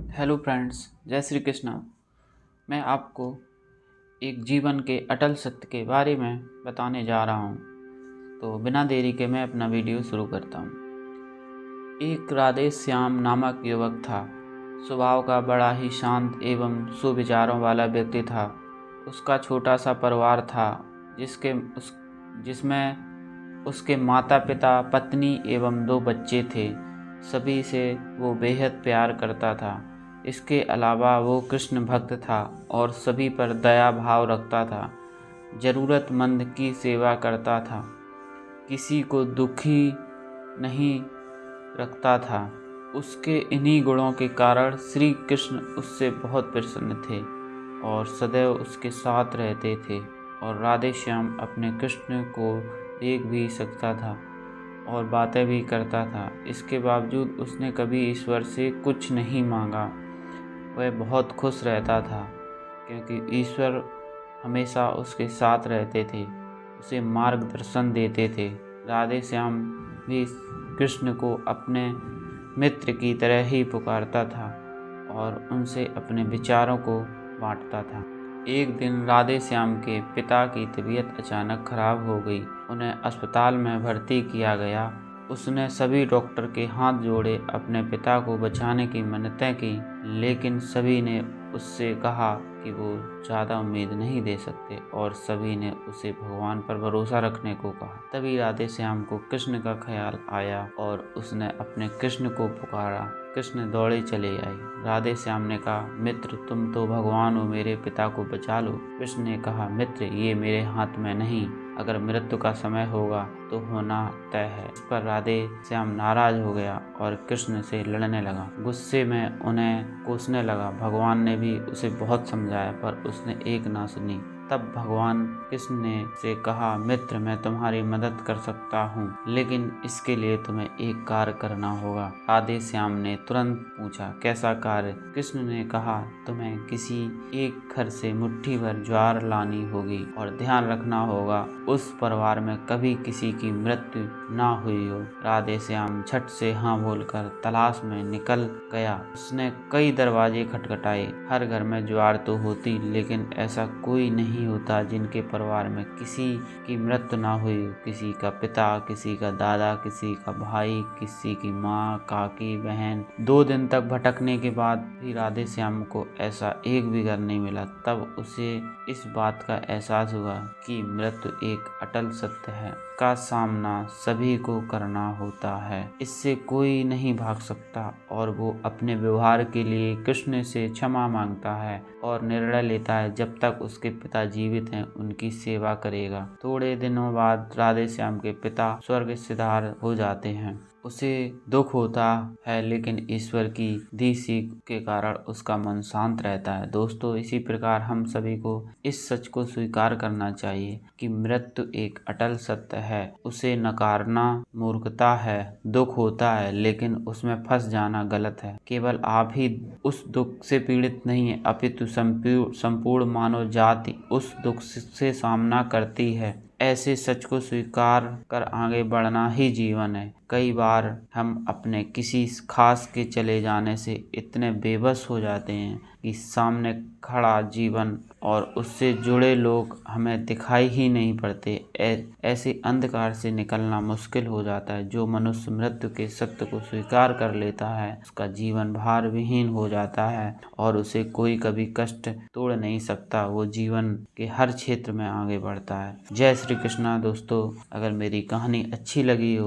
Hello friends, जय श्री कृष्णा। मैं आपको एक जीवन के अटल सत्य के बारे में बताने जा रहा हूँ। तो बिना देरी के मैं अपना वीडियो शुरू करता हूँ। एक राधे श्याम नामक युवक था। स्वभाव का बड़ा ही शांत एवं सुविचारों वाला व्यक्ति था। उसका छोटा सा परिवार था जिसमें उसके माता पिता, पत्नी एवं 2 बच्चे थे। सभी से वो बेहद प्यार करता था। इसके अलावा वो कृष्ण भक्त था और सभी पर दया भाव रखता था। ज़रूरतमंद की सेवा करता था, किसी को दुखी नहीं रखता था। उसके इन्हीं गुणों के कारण श्री कृष्ण उससे बहुत प्रसन्न थे और सदैव उसके साथ रहते थे। और राधे श्याम अपने कृष्ण को देख भी सकता था और बातें भी करता था। इसके बावजूद उसने कभी ईश्वर से कुछ नहीं मांगा। वह बहुत खुश रहता था क्योंकि ईश्वर हमेशा उसके साथ रहते थे, उसे मार्गदर्शन देते थे। राधे श्याम भी कृष्ण को अपने मित्र की तरह ही पुकारता था और उनसे अपने विचारों को बांटता था। एक दिन राधे श्याम के पिता की तबीयत अचानक खराब हो गई। उन्हें अस्पताल में भर्ती किया गया। उसने सभी डॉक्टर के हाथ जोड़े, अपने पिता को बचाने की मिन्नतें की, लेकिन सभी ने उससे कहा कि वो ज़्यादा उम्मीद नहीं दे सकते और सभी ने उसे भगवान पर भरोसा रखने को कहा। तभी राधे श्याम को कृष्ण का ख्याल आया और उसने अपने कृष्ण को पुकारा। कृष्ण दौड़े चले आए। राधे श्याम ने कहा, मित्र तुम तो भगवान हो, मेरे पिता को बचा लो। कृष्ण ने कहा, मित्र ये मेरे हाथ में नहीं, अगर मृत्यु का समय होगा तो होना तय है। इस पर राधे श्याम नाराज हो गया और कृष्ण से लड़ने लगा। गुस्से में उन्हें कोसने लगा। भगवान ने भी उसे बहुत समझाया पर उसने एक ना सुनी। तब भगवान कृष्ण ने से कहा, मित्र मैं तुम्हारी मदद कर सकता हूँ, लेकिन इसके लिए तुम्हें एक कार्य करना होगा। राधे श्याम ने तुरंत पूछा, कैसा कार्य? कृष्ण ने कहा, तुम्हें किसी एक घर से मुट्ठी भर ज्वार लानी होगी और ध्यान रखना होगा उस परिवार में कभी किसी की मृत्यु ना हुई हो। राधे श्याम झट से हाँ बोलकर तलाश में निकल गया। उसने कई दरवाजे खटखटाए। हर घर में ज्वार तो होती, लेकिन ऐसा कोई नहीं होता जिनके परिवार में किसी की मृत्यु ना हुई हो। किसी का पिता, किसी का दादा, किसी का भाई, किसी की माँ, काकी, बहन। 2 दिन तक भटकने के बाद भी राधे श्याम को ऐसा एक भी घर नहीं मिला। तब उसे इस बात का एहसास हुआ कि मृत्यु एक अटल सत्य है का सामना सभी को करना होता है। इससे कोई नहीं भाग सकता और वो अपने व्यवहार के लिए कृष्ण से क्षमा मांगता है और निर्णय लेता है जब तक उसके पिता जीवित हैं उनकी सेवा करेगा। थोड़े दिनों बाद राधे श्याम के पिता स्वर्ग सिधार हो जाते हैं। उसे दुख होता है, लेकिन ईश्वर की दी सीख के कारण उसका मन शांत रहता है। दोस्तों, इसी प्रकार हम सभी को इस सच को स्वीकार करना चाहिए कि मृत्यु एक अटल सत्य है। उसे नकारना मूर्खता है। दुख होता है, लेकिन उसमें फंस जाना गलत है। केवल आप ही उस दुख से पीड़ित नहीं है, अपितु संपूर्ण मानव जाति उस दुख से सामना करती है। ऐसे सच को स्वीकार कर आगे बढ़ना ही जीवन है। कई बार हम अपने किसी खास के चले जाने से इतने बेबस हो जाते हैं कि सामने खड़ा जीवन और उससे जुड़े लोग हमें दिखाई ही नहीं पड़ते। ऐसे अंधकार से निकलना मुश्किल हो जाता है। जो मनुष्य मृत्यु के सत्य को स्वीकार कर लेता है उसका जीवन भार विहीन हो जाता है और उसे कोई कभी कष्ट तोड़ नहीं सकता। वो जीवन के हर क्षेत्र में आगे बढ़ता है। जय श्री कृष्णा। दोस्तों, अगर मेरी कहानी अच्छी लगी हो